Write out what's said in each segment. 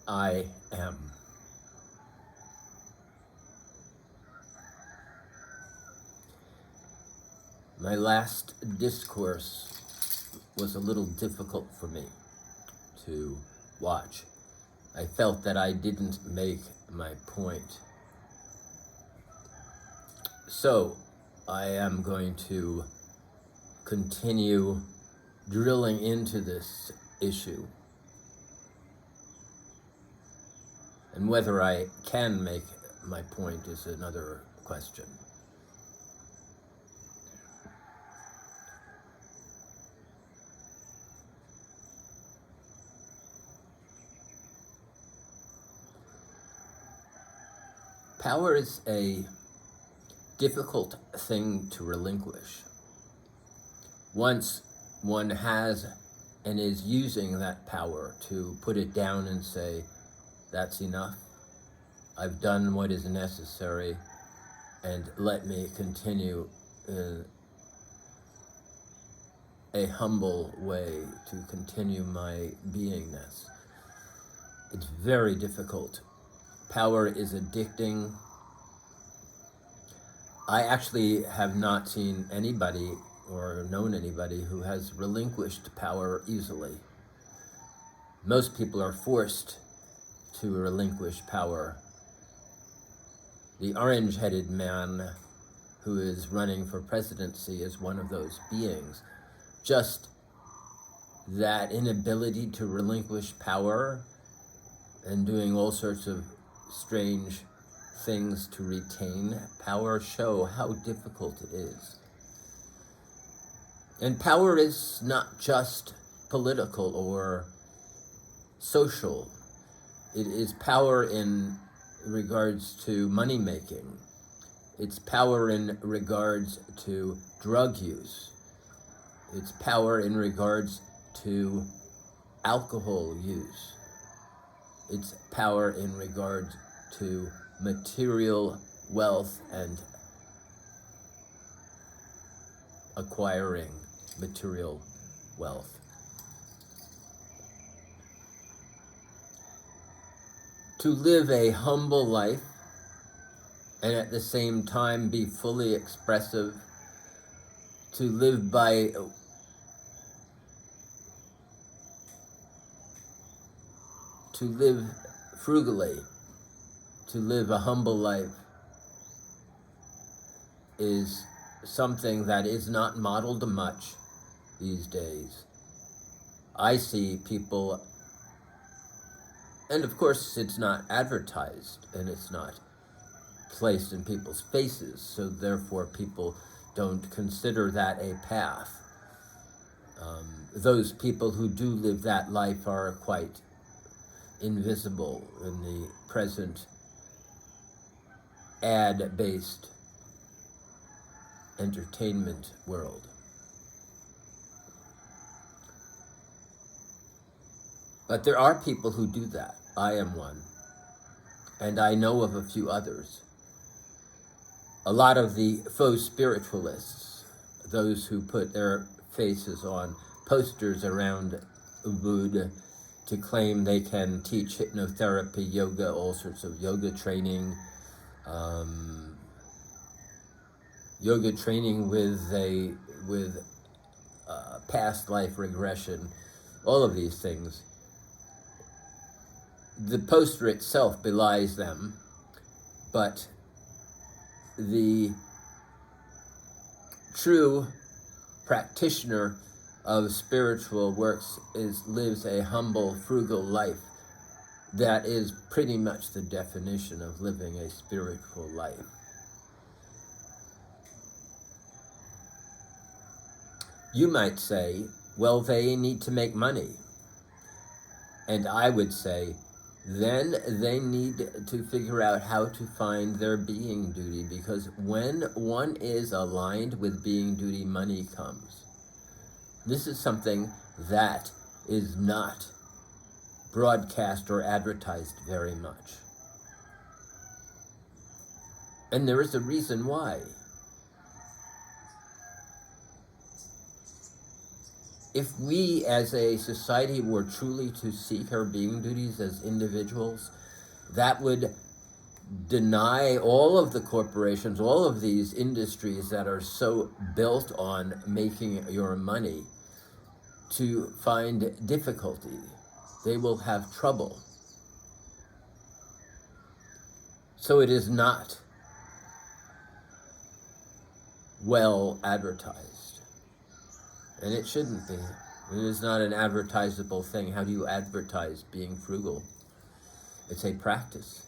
I am. My last discourse was a little difficult for me to watch. I felt that I didn't make my point. So I am going to continue drilling into this issue. And whether I can make my point is another question. Power is a difficult thing to relinquish. Once one has and is using that power, to put it down and say, that's enough, I've done what is necessary, and let me continue in a humble way to continue my beingness. It's very difficult. Power is addicting. I actually have not seen anybody or known anybody who has relinquished power easily. Most people are forced to relinquish power. The orange-headed man who is running for presidency is one of those beings. Just that inability to relinquish power and doing all sorts of strange things to retain power show how difficult it is. And power is not just political or social. It is power in regards to money making. It's power in regards to drug use. It's power in regards to alcohol use. It's power in regards to material wealth and acquiring material wealth. To live a humble life and at the same time be fully expressive, to live frugally, to live a humble life is something that is not modeled much these days. I see people, and of course it's not advertised and it's not placed in people's faces, so therefore people don't consider that a path. Those people who do live that life are quite invisible in the present ad-based entertainment world. But there are people who do that. I am one. And I know of a few others. A lot of the faux spiritualists, those who put their faces on posters around Ubud to claim they can teach hypnotherapy, yoga, all sorts of yoga training with past life regression, all of these things. The poster itself belies them, but the true practitioner of spiritual works lives a humble, frugal life. That is pretty much the definition of living a spiritual life. You might say, well, they need to make money. And I would say, then they need to figure out how to find their being duty, because when one is aligned with being duty, money comes. This is something that is not broadcast or advertised very much. And there is a reason why. If we as a society were truly to seek our being duties as individuals, that would deny all of the corporations, all of these industries that are so built on making your money, to find difficulty. They will have trouble. So it is not well advertised. And it shouldn't be. It is not an advertisable thing. How do you advertise being frugal? It's a practice.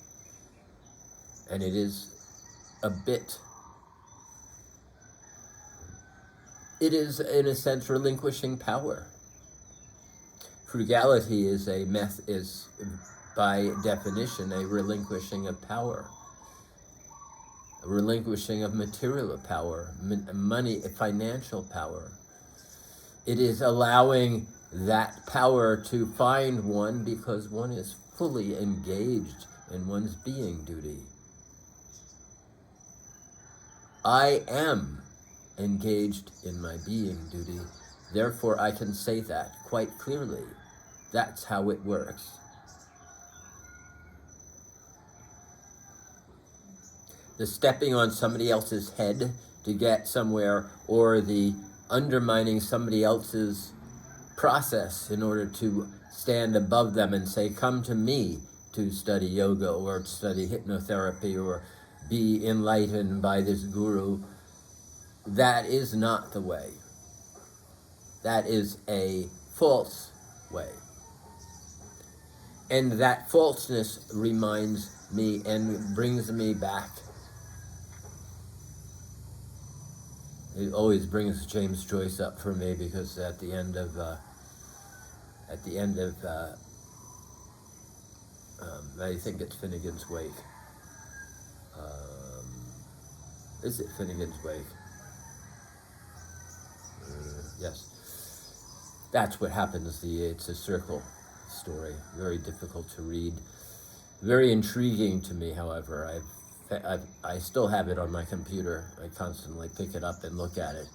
And it is it is in a sense relinquishing power. Frugality is by definition a relinquishing of power, a relinquishing of material power, money, financial power. It is allowing that power to find one because one is fully engaged in one's being duty. I am engaged in my being duty, therefore I can say that quite clearly. That's how it works. The stepping on somebody else's head to get somewhere, or the undermining somebody else's process in order to stand above them and say, come to me to study yoga or study hypnotherapy or be enlightened by this guru, that is not the way. That is a false way. And that falseness reminds me and brings me back. It always brings James Joyce up for me, because at the end of I think it's Finnegan's Wake. Is it Finnegan's Wake? Yes. That's what happens. It's a circle story. Very difficult to read. Very intriguing to me, however. I still have it on my computer. I constantly pick it up and look at it.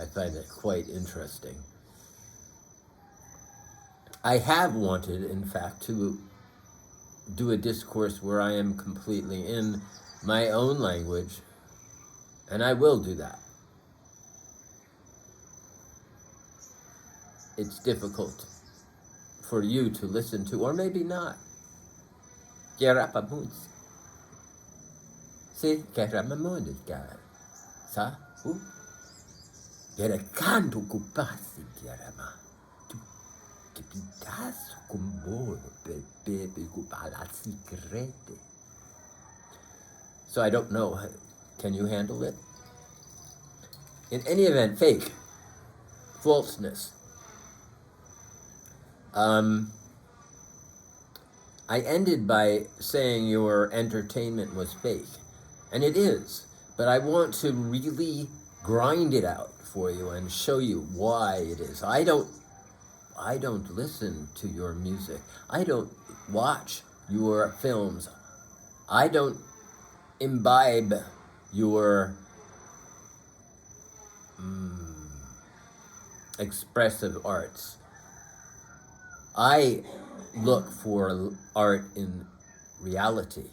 I find it quite interesting. I have wanted, in fact, to do a discourse where I am completely in my own language, and I will do that. It's difficult for you to listen to, or maybe not. Gerapamuns. See, Gerapamuns, sa, who? Gerakanto kupasi Gerama. Tu pitas kumbo pepe kupala secrete. So I don't know. Can you handle it? In any event, fake, falseness. I ended by saying your entertainment was fake, and it is, but I want to really grind it out for you and show you why it is. I don't listen to your music. I don't watch your films. I don't imbibe your expressive arts. I look for art in reality.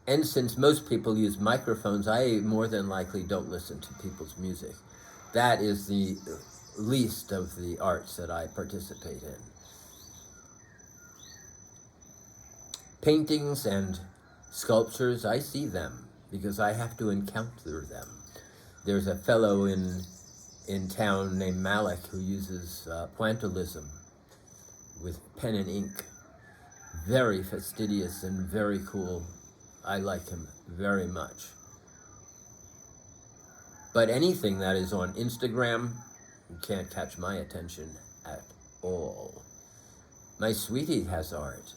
And since most people use microphones, I more than likely don't listen to people's music. That is the least of the arts that I participate in. Paintings and sculptures, I see them because I have to encounter them. There's a fellow in town named Malik who uses pointillism with pen and ink. Very fastidious and very cool. I like him very much. But anything that is on Instagram can't catch my attention at all. My sweetie has art.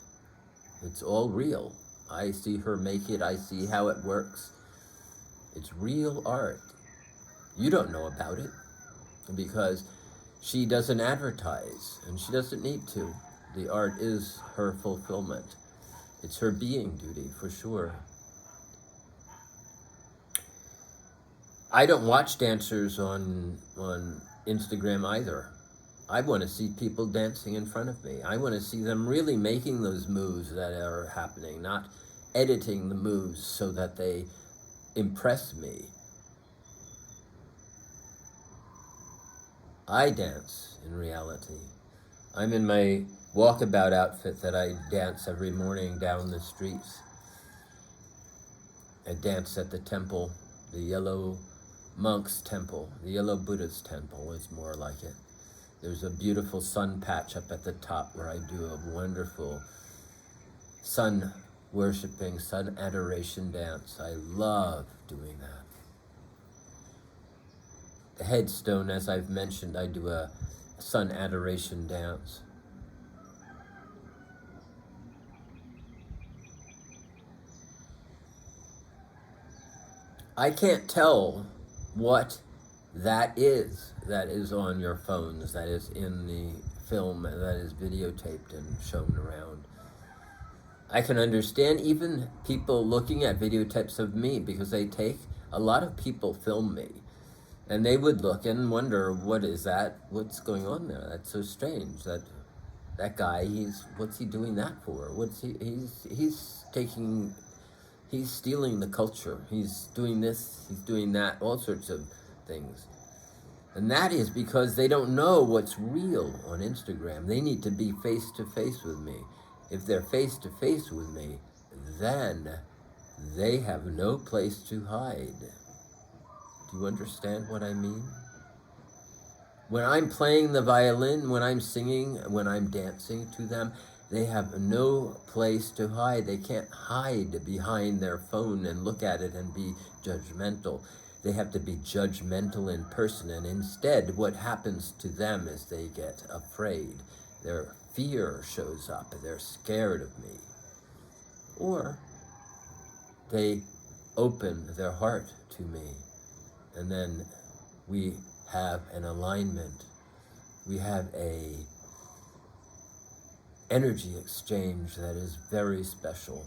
It's all real. I see her make it. I see how it works. It's real art. You don't know about it because she doesn't advertise, and she doesn't need to. The art is her fulfillment. It's her being duty, for sure. I don't watch dancers on Instagram either. I want to see people dancing in front of me. I want to see them really making those moves that are happening, not editing the moves so that they impress me. I dance in reality. I'm in my walkabout outfit that I dance every morning down the streets. I dance at the temple, the yellow monk's temple, the yellow Buddha's temple is more like it. There's a beautiful sun patch up at the top where I do a wonderful sun worshiping, sun adoration dance. I love doing that. The headstone, as I've mentioned, I do a sun adoration dance. I can't tell what that is on your phones, that is in the film, that is videotaped and shown around. I can understand even people looking at videotapes of me, because a lot of people film me, and they would look and wonder, what is that? What's going on there? That's so strange. That guy, what's he doing that for? He's stealing the culture. He's doing this, he's doing that, all sorts of things. And that is because they don't know what's real on Instagram. They need to be face to face with me. If they're face to face with me, then they have no place to hide. Do you understand what I mean? When I'm playing the violin, when I'm singing, when I'm dancing to them, they have no place to hide. They can't hide behind their phone and look at it and be judgmental. They have to be judgmental in person, and instead what happens to them is they get afraid. Their fear shows up. They're scared of me. Or they open their heart to me, and then we have an alignment. We have a energy exchange that is very special.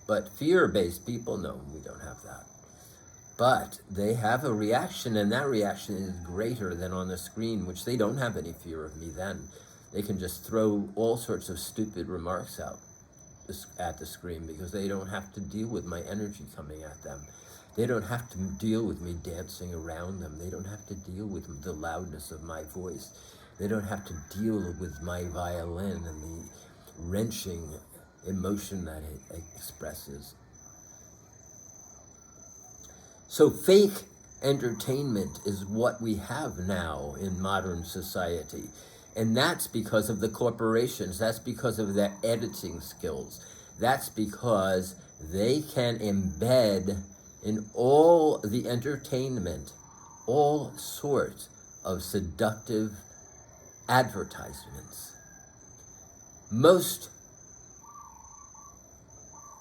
But fear-based people, no, we don't have that. But they have a reaction, and that reaction is greater than on the screen, which they don't have any fear of me then. They can just throw all sorts of stupid remarks out at the screen because they don't have to deal with my energy coming at them. They don't have to deal with me dancing around them. They don't have to deal with the loudness of my voice. They don't have to deal with my violin and the wrenching emotion that it expresses. So fake entertainment is what we have now in modern society. And that's because of the corporations. That's because of their editing skills. That's because they can embed in all the entertainment all sorts of seductive advertisements. Most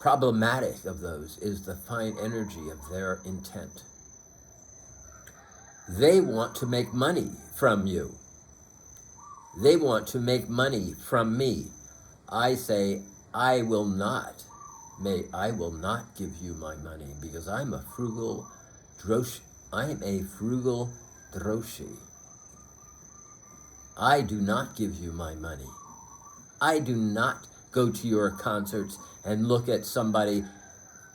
problematic of those is the fine energy of their intent. They want to make money from you. They want to make money from me. I say, I will not give you my money because I'm a frugal droshi. I'm a frugal droshi. I do not give you my money. I do not go to your concerts and look at somebody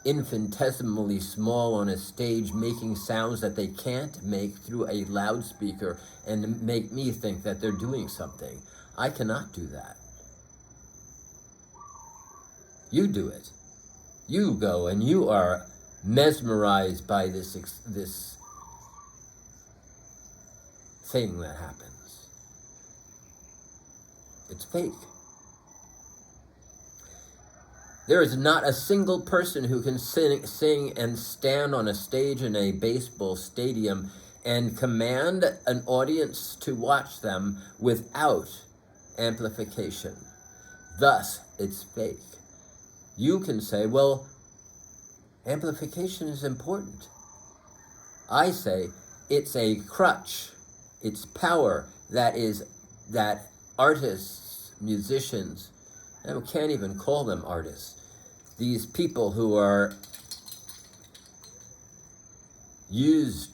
infinitesimally small on a stage making sounds that they can't make through a loudspeaker and make me think that they're doing something. I cannot do that. You do it. You go and you are mesmerized by this thing that happens. It's fake. There is not a single person who can sing and stand on a stage in a baseball stadium and command an audience to watch them without amplification. Thus, it's fake. You can say, well, amplification is important. I say it's a crutch. It's power that artists, musicians, and we can't even call them artists. These people who are used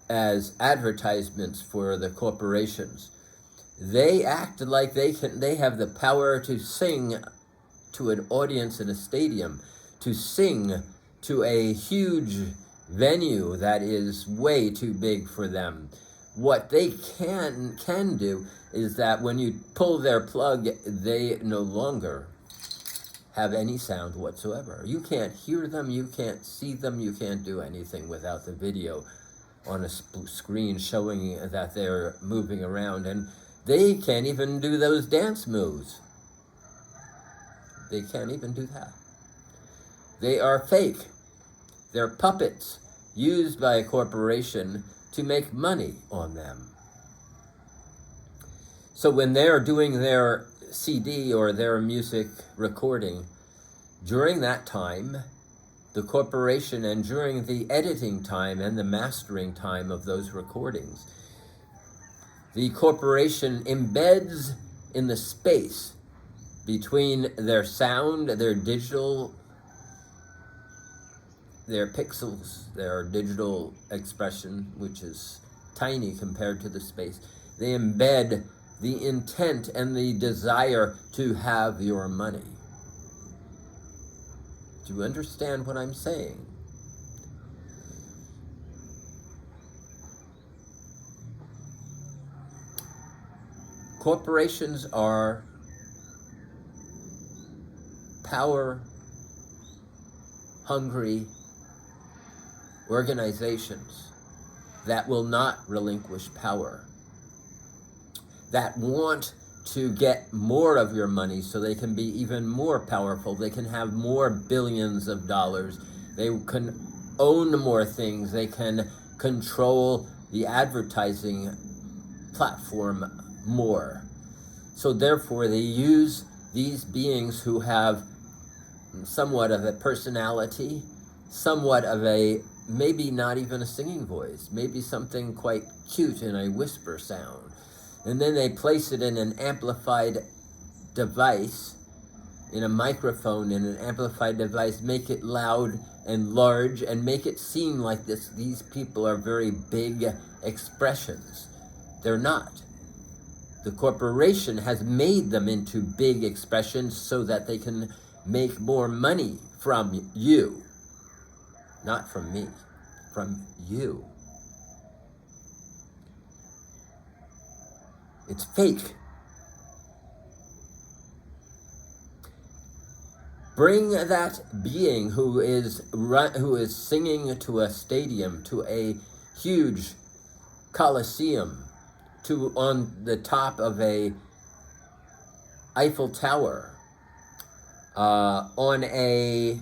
as advertisements for the corporations, They act like they have the power to sing to an audience in a stadium, to sing to a huge venue that is way too big for them. What they can do is that when you pull their plug, they no longer have any sound whatsoever. You can't hear them, you can't see them, you can't do anything without the video on a screen showing that they're moving around, and they can't even do those dance moves. They can't even do that. They are fake. They're puppets used by a corporation to make money on them. So when they're doing their CD or their music recording, during that time, the corporation, and during the editing time and the mastering time of those recordings, the corporation embeds in the space between their sound, their digital, their pixels, their digital expression, which is tiny compared to the space. They embed the intent and the desire to have your money. Do you understand what I'm saying? Corporations are power-hungry organizations that will not relinquish power, that want to get more of your money so they can be even more powerful. They can have more billions of dollars. They can own more things. They can control the advertising platform more. So therefore, they use these beings who have somewhat of a personality, somewhat of a, maybe not even a singing voice, maybe something quite cute in a whisper sound. And then they place it in an amplified device, in a microphone, in an amplified device, make it loud and large, and make it seem like these people are very big expressions. They're not. The corporation has made them into big expressions so that they can make more money from you. Not from me, from you. It's fake. Bring that being who is singing to a stadium, to a huge coliseum, to on the top of a Eiffel Tower, on a,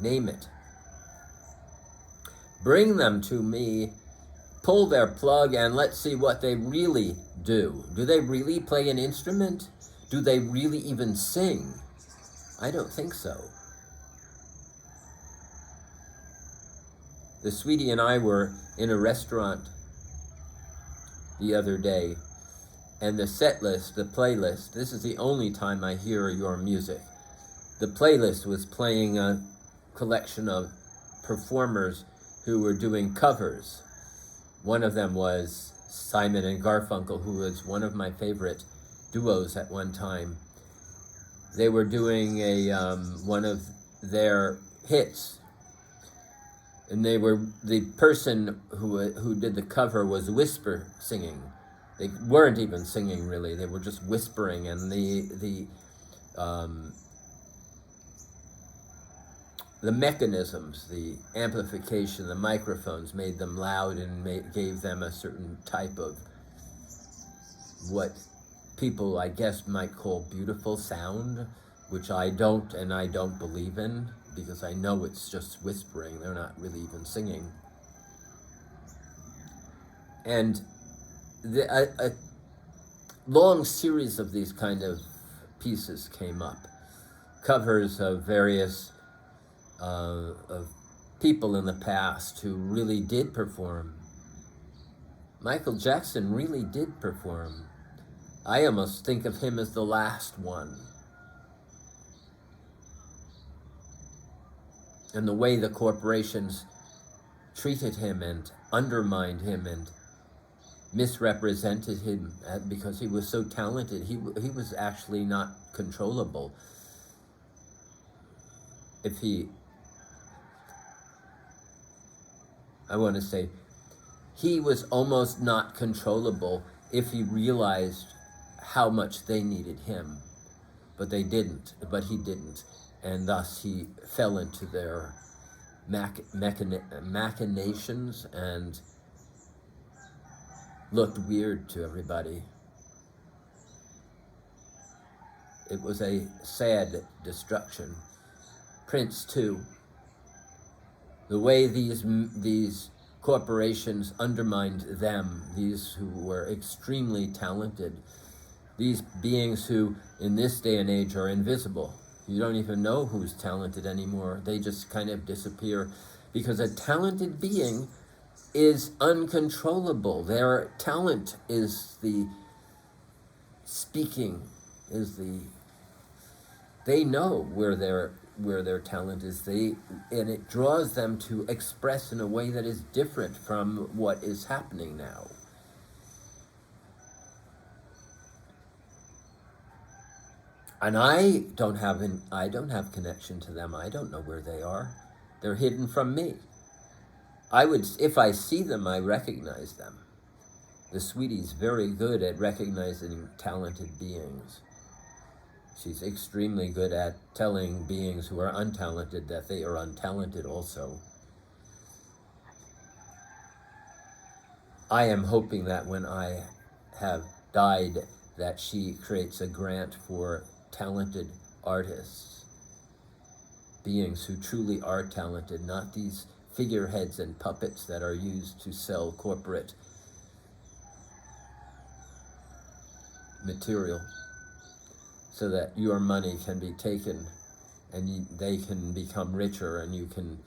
name it. Bring them to me, pull their plug, and let's see what they really do. Do they really play an instrument? Do they really even sing? I don't think so. The sweetie and I were in a restaurant the other day, and the set list, the playlist, this is the only time I hear your music. The playlist was playing a collection of performers who were doing covers. One of them was Simon and Garfunkel, who was one of my favorite duos at one time. They were doing one of their hits, and the person who did the cover was whisper singing. They weren't even singing really; they were just whispering, and the mechanisms, the amplification, the microphones made them loud and gave them a certain type of what people, I guess, might call beautiful sound, which I don't believe in, because I know it's just whispering. They're not really even singing. And a long series of these kind of pieces came up, covers of various of people in the past who really did perform. Michael Jackson really did perform. I almost think of him as the last one. And the way the corporations treated him and undermined him and misrepresented him because he was so talented. He was actually not controllable. I want to say, he was almost not controllable if he realized how much they needed him. But he didn't. And thus he fell into their machinations and looked weird to everybody. It was a sad destruction. Prince too. The way these corporations undermined them, these who were extremely talented, these beings who in this day and age are invisible. You don't even know who's talented anymore. They just kind of disappear because a talented being is uncontrollable. Their talent is the speaking, they know where their talent is, and it draws them to express in a way that is different from what is happening now. And I don't have connection to them. I don't know where they are. They're hidden from me. If I see them, I recognize them. The sweetie's very good at recognizing talented beings. She's extremely good at telling beings who are untalented that they are untalented also. I am hoping that when I have died, that she creates a grant for talented artists, beings who truly are talented, not these figureheads and puppets that are used to sell corporate material, so that your money can be taken and they can become richer and you can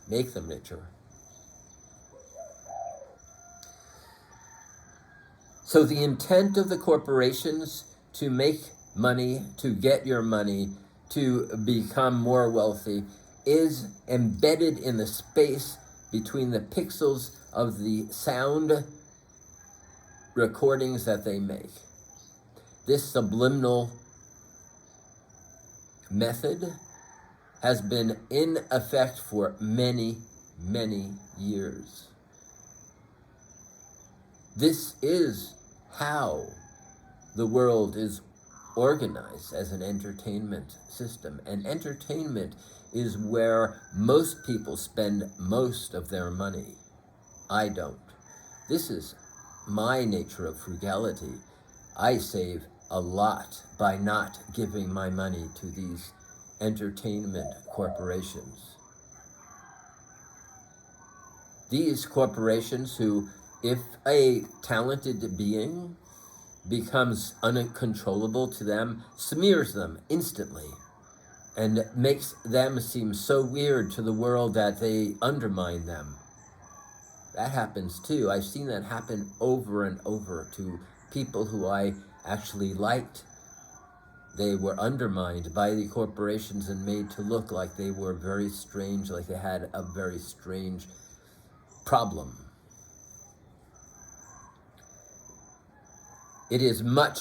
make them richer. So the intent of the corporations to make money, to get your money, to become more wealthy, is embedded in the space between the pixels of the sound recordings that they make. This subliminal method has been in effect for many, many years. This is how the world is organized as an entertainment system. And entertainment is where most people spend most of their money. I don't. This is my nature of frugality. I save a lot by not giving my money to these entertainment corporations. These corporations who, if a talented being becomes uncontrollable to them, smears them instantly and makes them seem so weird to the world that they undermine them. That happens too. I've seen that happen over and over to people who I actually liked. They were undermined by the corporations and made to look like they were very strange, like they had a very strange problem. It is much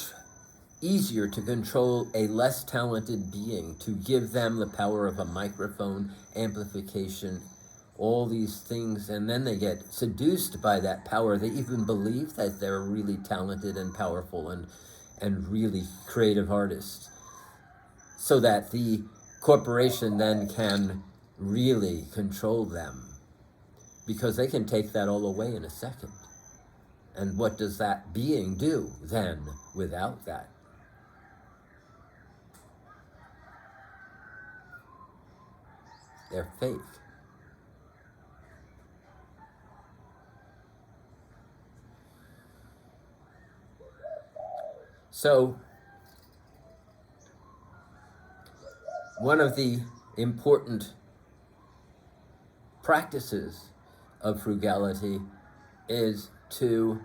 easier to control a less talented being, to give them the power of a microphone, amplification, all these things, and then they get seduced by that power. They even believe that they're really talented and powerful and really creative artists, so that the corporation then can really control them, because they can take that all away in a second. And what does that being do then without that? They're fake. So, one of the important practices of frugality is to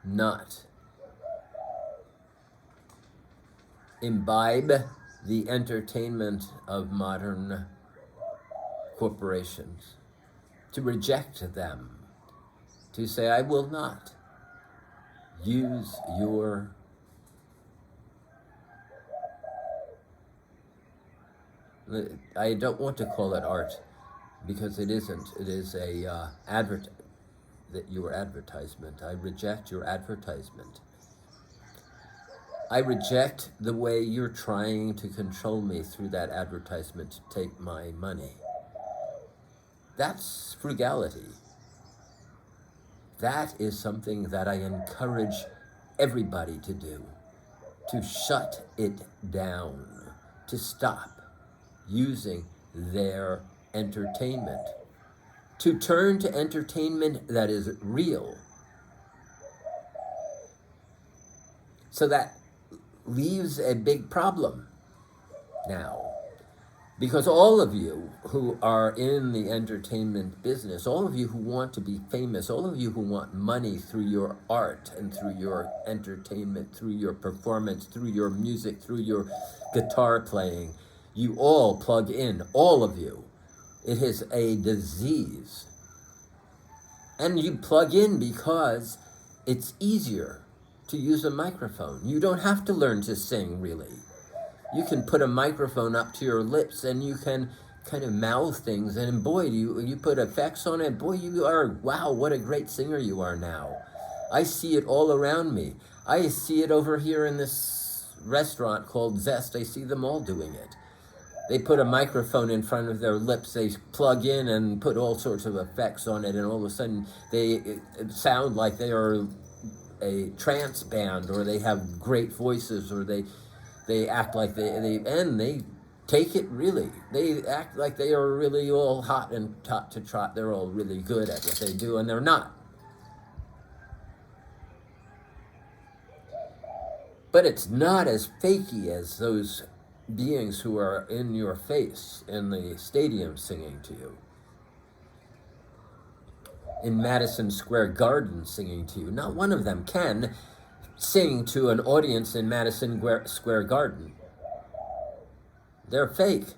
not imbibe the entertainment of modern corporations, to reject them, to say, I will not use your I don't want to call it art, because it isn't. It is a your advertisement. I reject your advertisement. I reject the way you're trying to control me through that advertisement to take my money. That's frugality. That is something that I encourage everybody to do, to shut it down, to stop using their entertainment, to turn to entertainment that is real. So that leaves a big problem now, because all of you who are in the entertainment business, all of you who want to be famous, all of you who want money through your art and through your entertainment, through your performance, through your music, through your guitar playing, you all plug in, all of you. It is a disease. And you plug in because it's easier to use a microphone. You don't have to learn to sing, really. You can put a microphone up to your lips and you can kind of mouth things, and boy, you put effects on it, boy, you are, wow, what a great singer you are now. I see it all around me. I see it over here in this restaurant called Zest. I see them all doing it. They put a microphone in front of their lips, they plug in and put all sorts of effects on it, and all of a sudden they sound like they are a trance band, or they have great voices, or they act like they take it really. They act like they are really all hot and hot to trot. They're all really good at what they do, and they're not. But it's not as fakey as those beings who are in your face in the stadium singing to you, in Madison Square Garden singing to you. Not one of them can sing to an audience in Madison Square Garden. They're fake.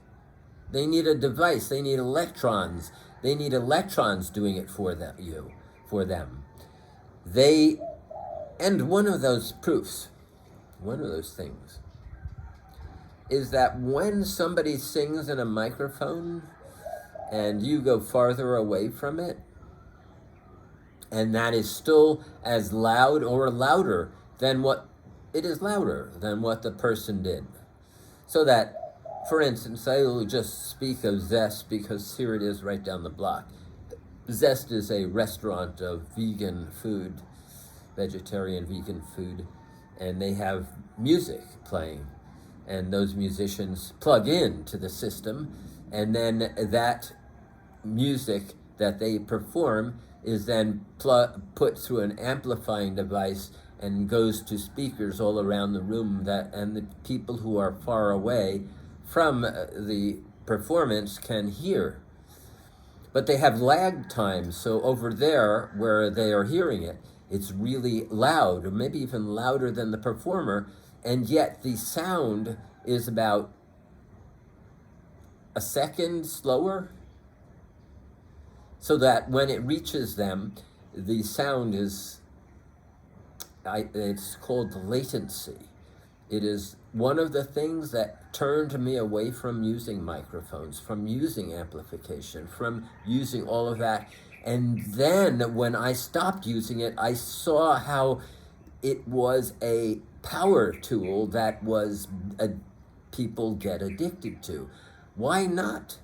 They need a device. They need electrons. They need electrons doing it for them. And one of those proofs, one of those things, is that when somebody sings in a microphone and you go farther away from it, and that is still as loud or louder than what it is louder than what the person did. So that, for instance, I will just speak of Zest because here it is right down the block. Zest is a restaurant of vegan food, vegetarian vegan food, and they have music playing. And those musicians plug in to the system, and then that music that they perform is then put through an amplifying device and goes to speakers all around the room, and the people who are far away from the performance can hear. But they have lag time, so over there where they are hearing it, it's really loud, or maybe even louder than the performer, and yet the sound is about a second slower, so that when it reaches them, the sound is, it's called latency. It is one of the things that turned me away from using microphones, from using amplification, from using all of that. And then when I stopped using it, I saw how it was a power tool that people get addicted to. Why not?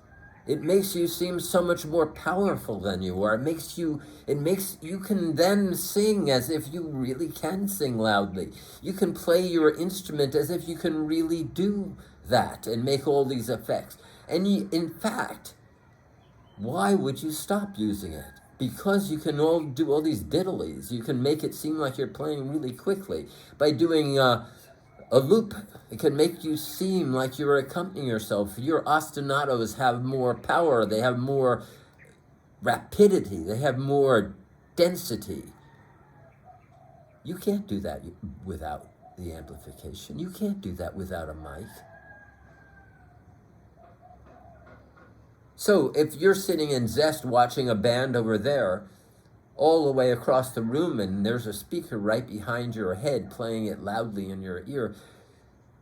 It makes you seem so much more powerful than you are. You can then sing as if you really can sing loudly. You can play your instrument as if you can really do that and make all these effects. And in fact, why would you stop using it? Because you can all do all these diddlies. You can make it seem like you're playing really quickly. By doing a loop, it can make you seem like you're accompanying yourself. Your ostinatos have more power. They have more rapidity. They have more density. You can't do that without the amplification. You can't do that without a mic. So if you're sitting in Zest watching a band over there, all the way across the room, and there's a speaker right behind your head playing it loudly in your ear.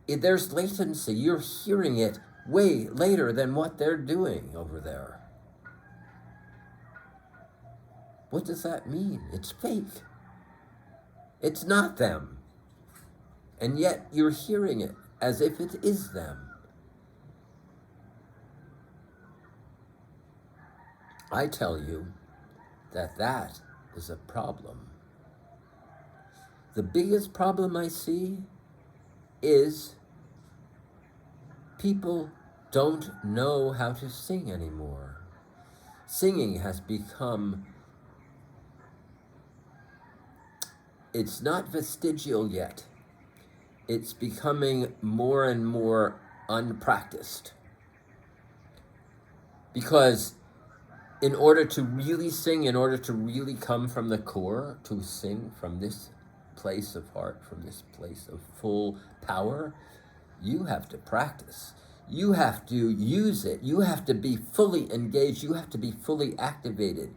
There's latency. You're hearing it way later than what they're doing over there. What does that mean? It's fake. It's not them. And yet you're hearing it as if it is them. I tell you that that is a problem. The biggest problem I see is people don't know how to sing anymore. Singing has become, it's not vestigial yet. It's becoming more and more unpracticed. Because in order to really sing, in order to really come from the core, to sing from this place of heart, from this place of full power, you have to practice. You have to use it. You have to be fully engaged. You have to be fully activated.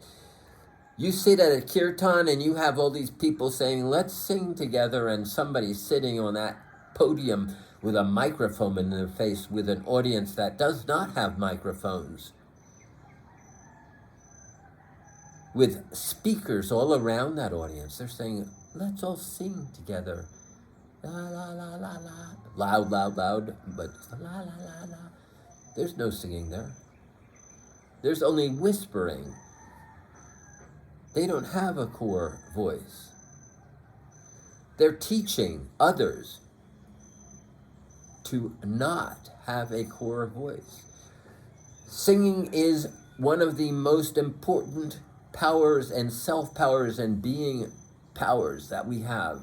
You sit at a kirtan and you have all these people saying, let's sing together, and somebody's sitting on that podium with a microphone in their face with an audience that does not have microphones, with speakers all around that audience. They're saying, let's all sing together. La, la, la, la, la. Loud, loud, loud, but la, la, la, la. There's no singing there. There's only whispering. They don't have a core voice. They're teaching others to not have a core voice. Singing is one of the most important powers and self-powers and being powers that we have.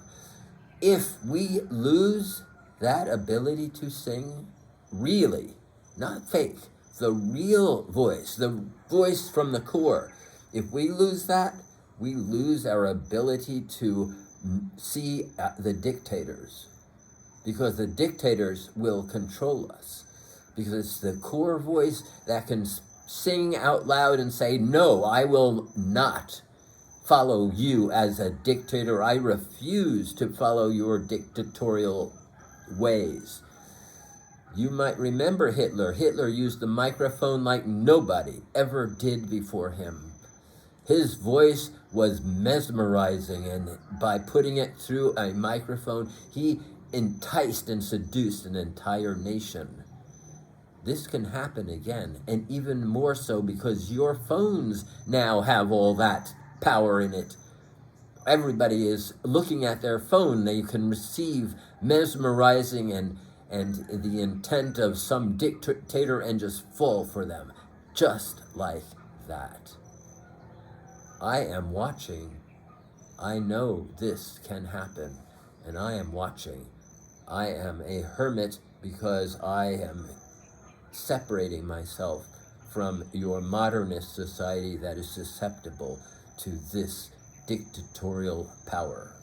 If we lose that ability to sing, really, not fake, the real voice, the voice from the core, if we lose that, we lose our ability to see the dictators, because the dictators will control us, because it's the core voice that can sing out loud and say, no, I will not follow you as a dictator. I refuse to follow your dictatorial ways. You might remember Hitler. Hitler used the microphone like nobody ever did before him. His voice was mesmerizing, and by putting it through a microphone, he enticed and seduced an entire nation. This can happen again, and even more so because your phones now have all that power in it. Everybody is looking at their phone. They can receive mesmerizing and the intent of some dictator and just fall for them, just like that. I am watching. I know this can happen, and I am watching. I am a hermit because I am separating myself from your modernist society that is susceptible to this dictatorial power.